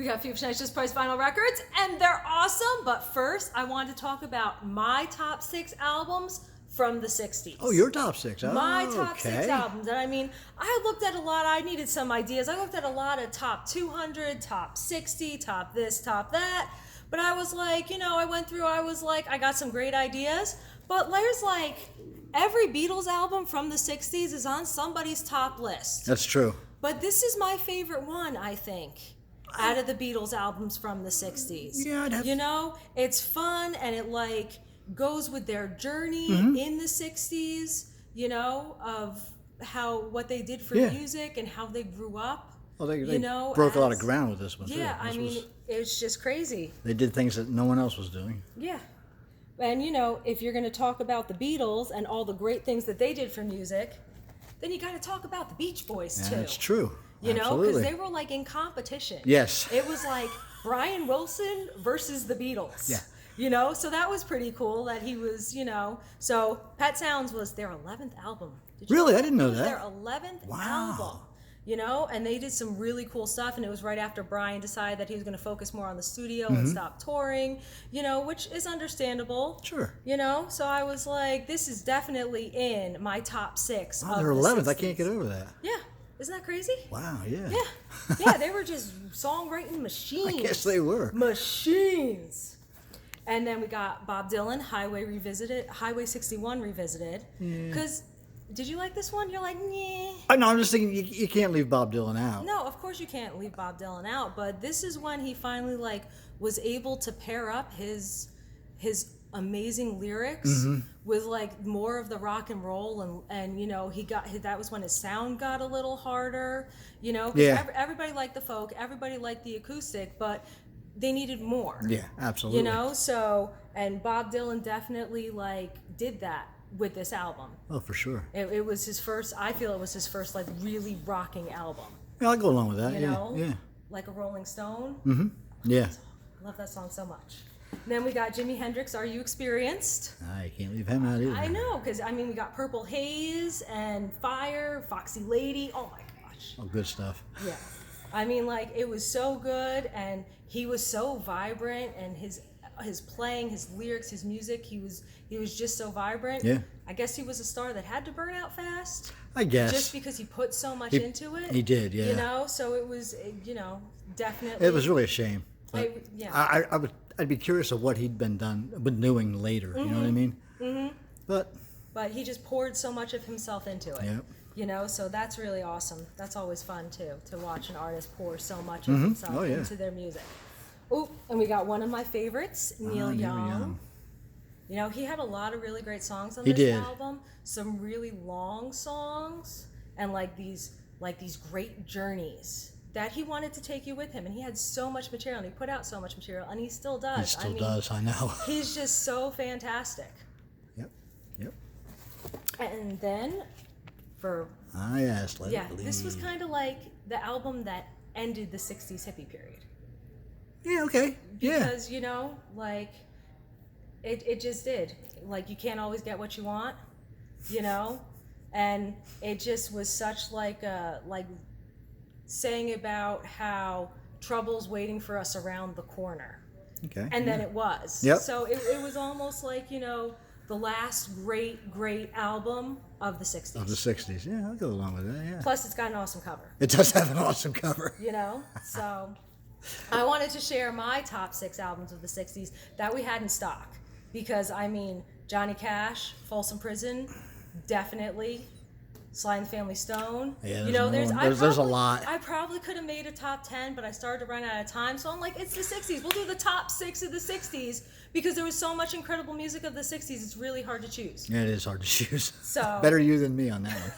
We got Phillipsburg Price Vinyl Records, and they're awesome. But first, I want to talk about my top 6 albums from the 60s. Oh, your top 6. Oh, my top okay. 6 albums. And I mean, I looked at a lot. I needed some ideas. I looked at a lot of top 200, top 60, top this, top that. But I was like, I went through, I was like, I got some great ideas. But there's like, every Beatles album from the 60s is on somebody's top list. That's true. But this is my favorite one, I think, out of the Beatles albums from the 60s. Yeah, I'd have... It's fun, and it like goes with their journey in the 60s, of what they did for music and how they grew up. Well, they broke a lot of ground with this one, too. Yeah, it's just crazy. They did things that no one else was doing. Yeah. And, if you're going to talk about the Beatles and all the great things that they did for music, then you got to talk about the Beach Boys, too. That's true. Because they were like in competition. Yes. It was like Brian Wilson versus the Beatles. Yeah. So that was pretty cool that he was, So Pet Sounds was their 11th album. Really? I didn't know that. Their 11th album. And they did some really cool stuff, and it was right after Brian decided that he was going to focus more on the studio and stop touring, which is understandable. Sure. So I was like, this is definitely in my top 6. Oh, they're 11th. I can't get over that. Yeah. Isn't that crazy? Wow, yeah. Yeah, they were just songwriting machines. I guess they were. Machines. And then we got Bob Dylan, Highway 61 Revisited. Because... Did you like this one? You're like, nah. No, I'm just thinking you can't leave Bob Dylan out. No, of course you can't leave Bob Dylan out. But this is when he finally was able to pair up his amazing lyrics with more of the rock and roll, and that was when his sound got a little harder. Everybody liked the folk, everybody liked the acoustic, but they needed more. Yeah, absolutely. And Bob Dylan definitely did that with this album. Oh, for sure. It was his first, I feel it was his first really rocking album. Yeah, I'll go along with that. Yeah. Like a Rolling Stone. Yeah. I love that song so much. And then we got Jimi Hendrix, Are You Experienced? I can't leave him out either. I know, because we got Purple Haze and Fire, Foxy Lady. Oh my gosh. Oh, good stuff. Yeah. It was so good, and he was so vibrant, and his playing, his lyrics, his music, he was just so vibrant. Yeah. I guess he was a star that had to burn out fast. I guess. Just because he put so much into it. He did, yeah. So it was, definitely. It was really a shame. Yeah. I'd be curious of what he'd been doing later. You know what I mean? But he just poured so much of himself into it. Yeah. So that's really awesome. That's always fun too, to watch an artist pour so much of himself into their music. Oh, and we got one of my favorites, Neil Young. He had a lot of really great songs on this album. Some really long songs, and these great journeys that he wanted to take you with him. And he had so much material, and he put out so much material, and he still does. He still does, I know. He's just so fantastic. Yep. And then for... yes, Let It Bleed. This was kind of like the album that ended the 60s hippie period. Yeah, okay. Because, it just did. You can't always get what you want, And it just was such saying about how trouble's waiting for us around the corner. Okay. And then it was. Yep. So it was almost the last great album of the 60s. Of the 60s. Yeah, I'll go along with that, yeah. Plus, it's got an awesome cover. It does have an awesome cover. So... I wanted to share my top 6 albums of the 60s that we had in stock. Because, Johnny Cash, Folsom Prison, definitely. Sly and the Family Stone. Yeah, there's a lot. I probably could have made a top 10, but I started to run out of time. So I'm like, it's the 60s. We'll do the top 6 of the 60s. Because there was so much incredible music of the 60s, it's really hard to choose. Yeah, it is hard to choose. So better you than me on that one.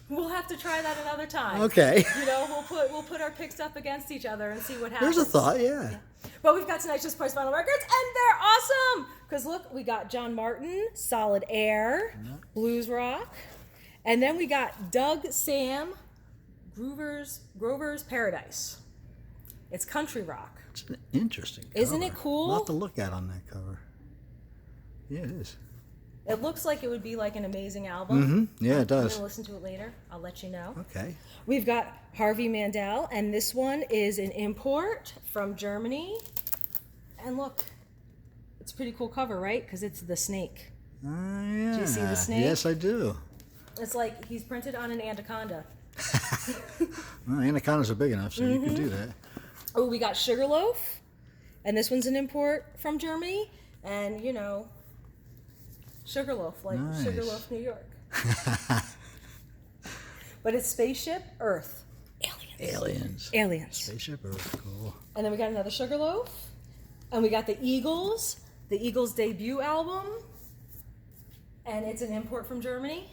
We'll have to try that another time. Okay. We'll put our picks up against each other and see what happens. There's a thought, yeah. But we've got tonight's Just Price Vinyl Records, and they're awesome! Because look, we got John Martin, Solid Air, Blues Rock, and then we got Doug Sam, Grover's Paradise. It's country rock. It's an interesting cover. Isn't it cool? A lot to look at on that cover. Yeah, it is. It looks like it would be like an amazing album. Yeah, it does. I'm going to listen to it later. I'll let you know. Okay. We've got Harvey Mandel, and this one is an import from Germany. And look, it's a pretty cool cover, right? Because it's the snake. Yeah. Do you see the snake? Yes, I do. It's like he's printed on an anaconda. Well, anacondas are big enough, so you can do that. Oh, we got Sugarloaf, and this one's an import from Germany. And, you know, Sugarloaf, like Nice. Sugarloaf, New York. But it's Spaceship Earth. Aliens. Aliens. Spaceship Earth, cool. And then we got another Sugarloaf. And we got the Eagles debut album. And it's an import from Germany.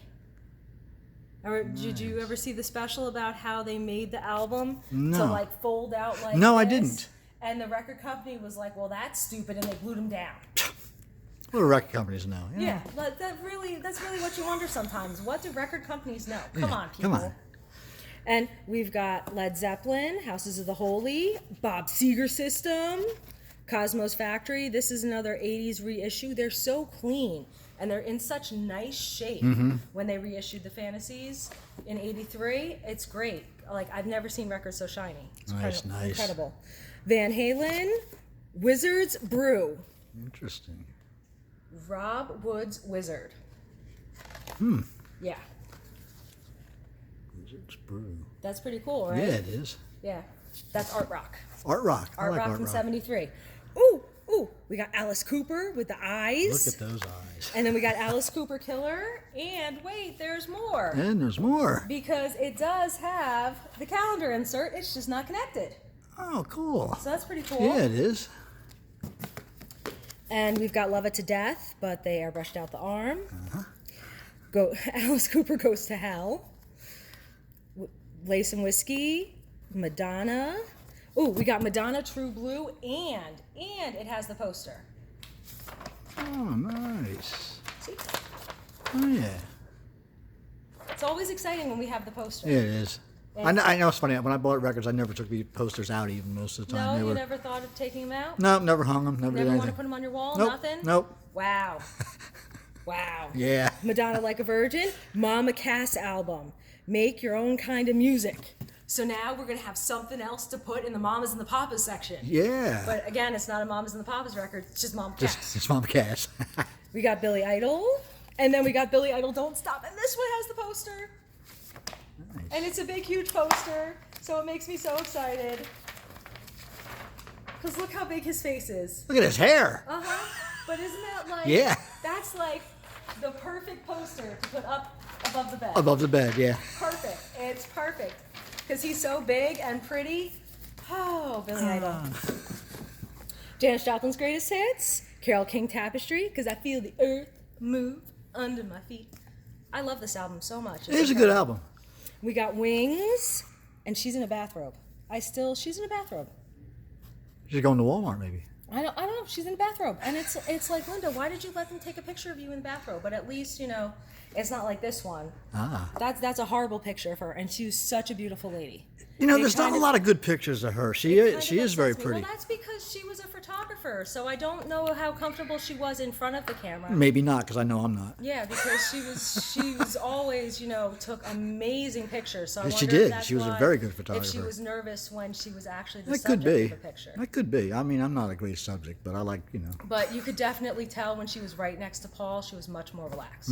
Or did you ever see the special about how they made the album No. to like fold out like No, this? I didn't. And the record company was like, well, that's stupid, and they glued them down. What do record companies know? Yeah, but that's really what you wonder sometimes. What do record companies know? Come Yeah, on, people. come on. And we've got Led Zeppelin, Houses of the Holy, Bob Seger System, Cosmos Factory. This is another 80s reissue. They're so clean, and they're in such nice shape when they reissued the Fantasies in 83. It's great. Like, I've never seen records so shiny. It's Nice. incredible. Van Halen, Wizard's Brew. Interesting. Rob Wood's Wizard. Yeah. Wizard's Brew. That's pretty cool, right? Yeah, it is. Yeah. That's art rock. Art rock. I Art like rock art from rock. 73. Ooh, we got Alice Cooper with the eyes. Look at those eyes. And then we got Alice Cooper Killer. And wait, there's more. And there's more. Because it does have the calendar insert. It's just not connected. Oh, cool. So that's pretty cool. Yeah, it is. And we've got Love It to Death, but they airbrushed out the arm. Alice Cooper Goes to Hell. Lace and Whiskey. Madonna. Ooh, we got Madonna True Blue, and it has the poster. Oh, nice. See? Oh, yeah. It's always exciting when we have the poster. Yeah, it is. I know it's funny. When I bought records, I never took the posters out even most of the time. No, you never thought of taking them out? No, never hung them. Never did Never anything. want to put them on your wall? Nope. Nothing? Nope. Wow. Wow. Yeah. Madonna Like a Virgin. Mama Cass album. Make your own kind of music. So now we're going to have something else to put in the Mamas and the Papas section. Yeah. But again, it's not a Mamas and the Papas record. It's just Mama Cass. It's Mama Cass. We got Billy Idol. And then we got Billy Idol Don't Stop. And this one has the poster. Nice. And it's a big, huge poster. So it makes me so excited. Because look how big his face is. Look at his hair. But isn't that like... Yeah. That's like the perfect poster to put up above the bed. Above the bed, yeah. Perfect. It's perfect. Because he's so big and pretty. Oh, Billy Idol. Janis Joplin's Greatest Hits. Carole King Tapestry. Because I feel the earth move under my feet. I love this album so much. It is a good album. We got Wings. And she's in a bathrobe. She's in a bathrobe. She's going to Walmart, maybe. I don't know. She's in a bathrobe. And it's like, Linda, why did you let them take a picture of you in the bathrobe? But at least, you know, it's not like this one. That's a horrible picture of her. And she was such a beautiful lady. You know, there's not a lot of good pictures of her. She is very pretty. Well, that's because she was a photographer. So I don't know how comfortable she was in front of the camera. Maybe not, because I know I'm not. Yeah, because she was always, you know, took amazing pictures. So I Yes, she wonder if did. that's She was a why- very good If she photographer. was nervous when she was actually the That could subject be. of the picture. That could be. I mean, I'm not a great subject, but I like, you know. But you could definitely tell when she was right next to Paul, she was much more relaxed.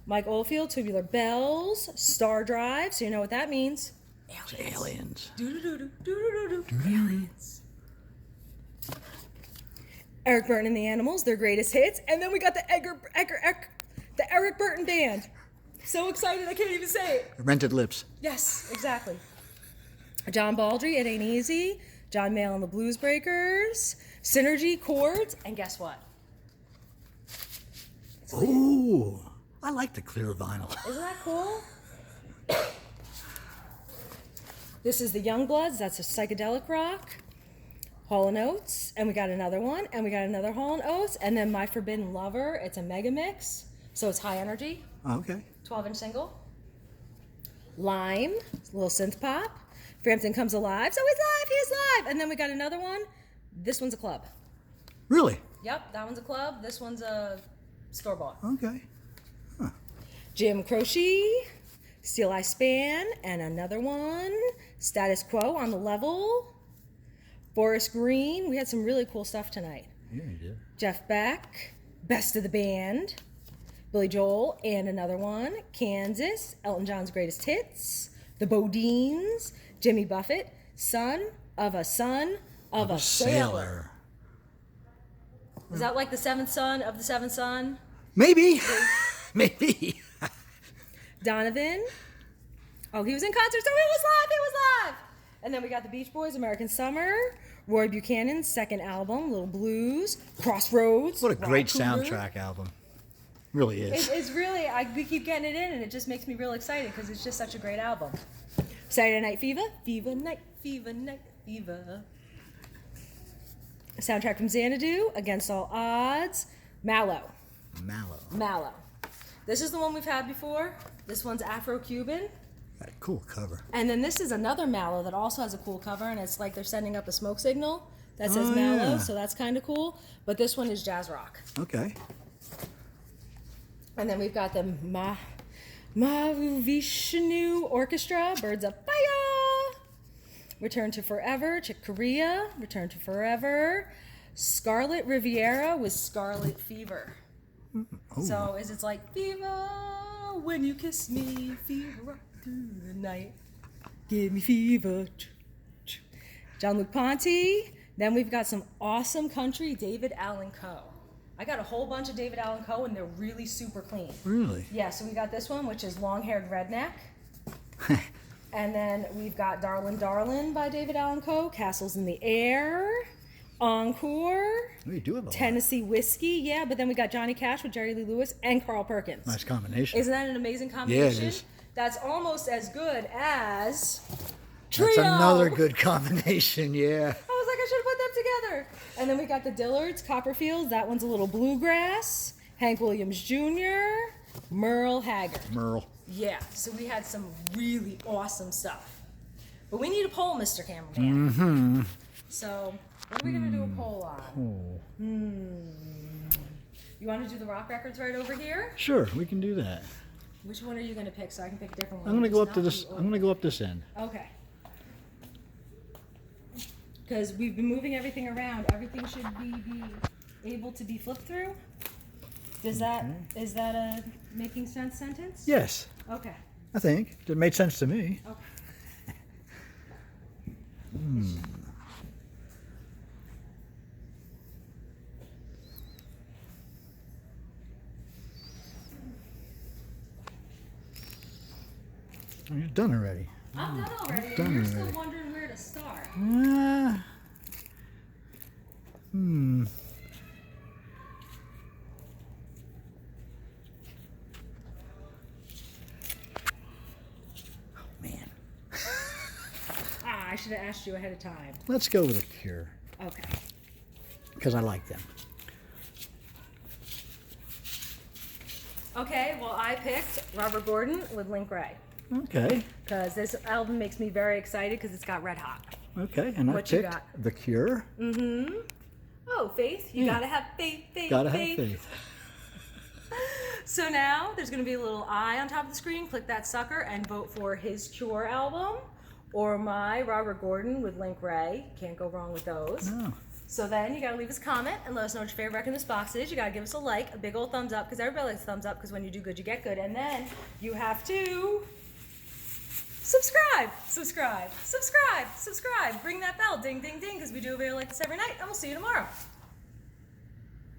Mike Oldfield, Tubular Bells, Star Drive, so you know what that means. Aliens. Aliens. Eric Burton and the Animals, their greatest hits, and then we got the Eric Burton Band. So excited I can't even say it. Rented Lips. Yes, exactly. John Baldry, It Ain't Easy. John Mayall and the Blues Breakers. Synergy, Chords, and guess what? Ooh, I like the clear vinyl. Isn't that cool? This is the Youngbloods. That's a psychedelic rock. Hall & Oates. And we got another one. And we got another Hall & Oates. And then My Forbidden Lover. It's a mega mix. So it's high energy. Okay. 12-inch single. Lime. A little synth pop. Frampton Comes Alive. So he's live. And then we got another one. This one's a club. Really? Yep, that one's a club. This one's a Store bought. Okay. Jim Croce, Steel Eye Span, and another one. Status Quo on the level. Forest Green. We had some really cool stuff tonight. Yeah, you did. Jeff Beck, Best of the Band. Billy Joel, and another one. Kansas, Elton John's Greatest Hits. The Bodines, Jimmy Buffett, Son of a Sailor. Is that like the seventh son of the seventh son? Maybe. Maybe. Donovan. Oh, he was in concert, so it was live. And then we got the Beach Boys, American Summer. Roy Buchanan's second album, Little Blues. Crossroads. What a great soundtrack album. Really is. It's really, we keep getting it in, and it just makes me real excited because it's just such a great album. Saturday Night Fever. Fever Night, Fever Night, Fever. Soundtrack from Xanadu, Against All Odds. Mallow. This is the one we've had before. This one's Afro-Cuban. That cool cover. And then this is another Mallow that also has a cool cover, and it's like they're sending up a smoke signal that says Mallow, yeah. so that's kind of cool. But this one is jazz rock. Okay. And then we've got the MAHAVISHNU Orchestra, Birds of Fire. Return to Forever, Chick Corea, Return to Forever. Scarlet Riviera with Scarlet Fever. Oh. So it's like fever when you kiss me, fever right through the night. Give me fever. John-Luc Ponty. Then we've got some awesome country, David Allan Coe. I got a whole bunch of David Allan Coe, and they're really super clean. Really? Yeah, so we got this one, which is Long-Haired Redneck. And then we've got Darlin' Darlin' by David Allan Coe, Castles in the Air, Encore, We do have a lot. Tennessee Whiskey, yeah, but then we got Johnny Cash with Jerry Lee Lewis and Carl Perkins. Nice combination. Isn't that an amazing combination? Yeah, it is. That's almost as good as Trio. That's another good combination, yeah. I was like, I should have put them together. And then we got the Dillards, Copperfields. That one's a little bluegrass. Hank Williams Jr., Merle Haggard. Merle. Yeah, so we had some really awesome stuff. But we need a poll, Mr. Cameraman. Mm-hmm. So, what are we going to do a poll on? Oh. You want to do the rock records right over here? Sure, we can do that. Which one are you going to pick so I can pick a different one? I'm gonna go It's up to not this. the I'm gonna go up this end. Okay. Because we've been moving everything around. Everything should be able to be flipped through. Is that a making sense sentence? Yes, Okay. I think it made sense to me. Okay. Oh, you're done already. I'm done already. done and you're already. still wondering where to start. Oh man. I should have asked you ahead of time. Let's go with a Cure Okay. because I like them. Okay, well, I picked Robert Gordon with Link Ray. Okay. Because this album makes me very excited because it's got Red Hot. Okay, and What I you picked got? The Cure. Mm-hmm. Oh, faith. You Yeah. gotta have faith. Gotta have faith. So now there's going to be a little eye on top of the screen. Click that sucker and vote for his Cure album or my Robert Gordon with Link Ray. Can't go wrong with those. No. So then you got to leave us a comment and let us know what your favorite record in this box is. You got to give us a like, a big old thumbs up, because everybody likes thumbs up, because when you do good, you get good. And then you have to subscribe. Ring that bell. Ding, ding, ding, because we do a video like this every night. And we'll see you tomorrow.